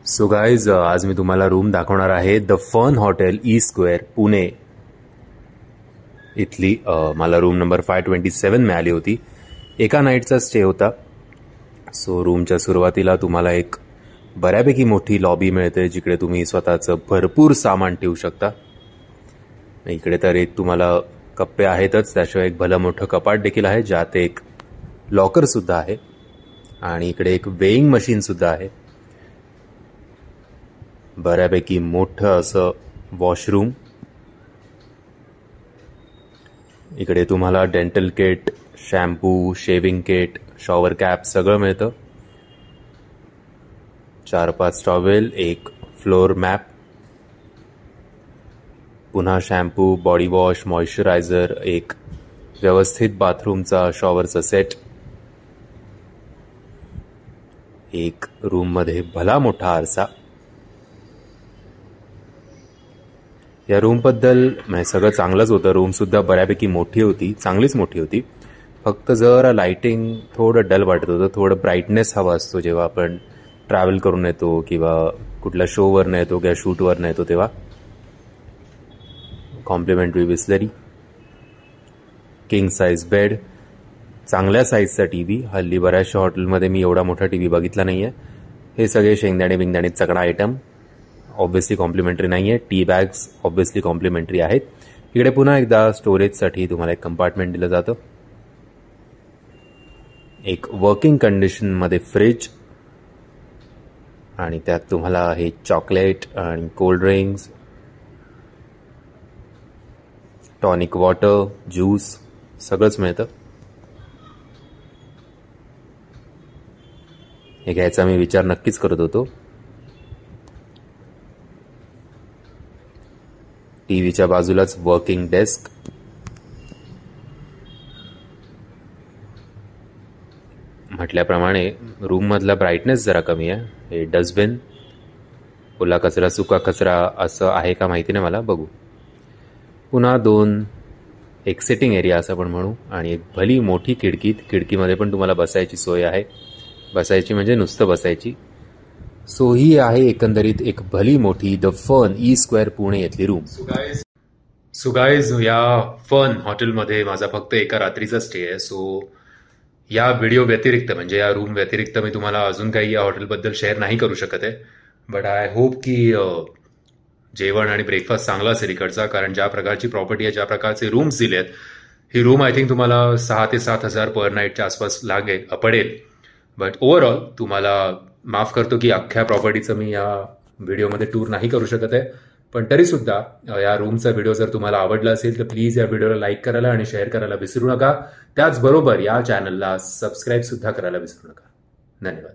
So guys आज मी तुम्हाला room दाखवणार आहे The Fun Hotel E square Pune इथली. मला रूम नंबर 527 मिळाली होती. एका नाईटचा स्टे होता. सो रूमच्या सुरुवातीला तुम्हाला एक बऱ्यापैकी मोठी लॉबी मिळते जिकडे तुम्ही स्वतःचं भरपूर सामान ठेवू शकता. इकडे तर एक तुम्हाला कप्पे आहेतच, त्याशिवाय एक भलं मोठं कपाट देखील आहे ज्यात एक लॉकर सुद्धा आहे आणि इकडे एक वेइंग मशीन सुद्धा आहे. बऱ्यापैकी मोठं असं वॉशरूम. इकडे तुम्हाला dental kit, shampoo, shaving kit, shower cap सगळं मिळतं. 4-5 टॉवेल, एक फ्लोर मॅप, पुन्हा शॅम्पू, बॉडी वॉश, मॉइश्चरायझर, एक व्यवस्थित बाथरूमचा शॉवरचा सेट. एक रूममध्ये भला मोठा आरसा. या रूमबद्दल सगळं चांगलंच होतं. रूमसुद्धा बऱ्यापैकी मोठी होती, चांगलीच मोठी होती. फक्त जरा लाइटिंग थोडं डल वाटत होतं. थोडं ब्राईटनेस हवा असतो जेव्हा आपण ट्रॅव्हल करून येतो किंवा कुठल्या शोवरनं येतो किंवा शूटवरनं येतो तेव्हा. Complimentary Bisleri, king size bed, चांगल्या साईजचा टीव्ही. हल्ली बऱ्याचशा हॉटेलमध्ये मी एवढा मोठा टीव्ही बघितला नाहीये. हे सगळे शेंगदाणे बिंगदाणे चकडा आयटम ऑब्व्हियसली कॉम्प्लिमेंटरी नाही आहे. टी बॅग्स ऑब्व्हियसली कॉम्प्लिमेंटरी आहेत. इकडे पुन्हा एकदा स्टोरेजसाठी तुम्हाला एक कंपार्टमेंट दिलं जातं. एक वर्किंग कंडिशनमध्ये फ्रिज आणि त्यात तुम्हाला हे चॉकलेट आणि cold drinks, tonic water, juice सगळंच मिळतं. हे घ्यायचा मी विचार नक्कीच करत होतो. टीव्हीच्या बाजूलाच वर्किंग डेस्क. म्हटल्याप्रमाणे रूममधला ब्राईटनेस जरा कमी आहे. हे डस्टबिन, ओला कचरा, सुका कचरा असं आहे का माहिती नाही मला, बघू. पुन्हा एक सिटिंग एरिया असं पण म्हणू आणि एक भली मोठी खिडकीमध्ये पण तुम्हाला बसायची सोय आहे. बसायची म्हणजे नुसतं बसायची. सो ही आहे एकंदरीत एक भली मोठी the fun E square Pune येथली रूम. सो गाईज या फन हॉटेलमध्ये माझा फक्त एका रात्रीचा स्टे आहे. सो या व्हिडिओ व्यतिरिक्त म्हणजे या रूम व्यतिरिक्त मी तुम्हाला अजून काही या हॉटेलबद्दल शेअर नाही करू शकत आहे. बट आय होप की जेवण आणि ब्रेकफास्ट चांगला असेल इकडचा, कारण ज्या प्रकारची प्रॉपर्टी आहे, ज्या प्रकारचे रूम्स दिले आहेत, ही रूम आय थिंक तुम्हाला 6,000 ते 7,000 पर नाईटच्या आसपास पडेल. बट ओव्हरऑल तुम्हाला माफ करतो की अख्ख्या प्रॉपर्टीचं मी या व्हिडिओमध्ये टूर नाही करू शकत आहे. पण तरीसुद्धा या रूमचा व्हिडिओ जर तुम्हाला आवडला असेल तर प्लीज या व्हिडिओला लाईक करायला आणि शेअर करायला विसरू नका. त्याचबरोबर या चॅनलला सबस्क्राईब सुद्धा करायला विसरू नका. धन्यवाद.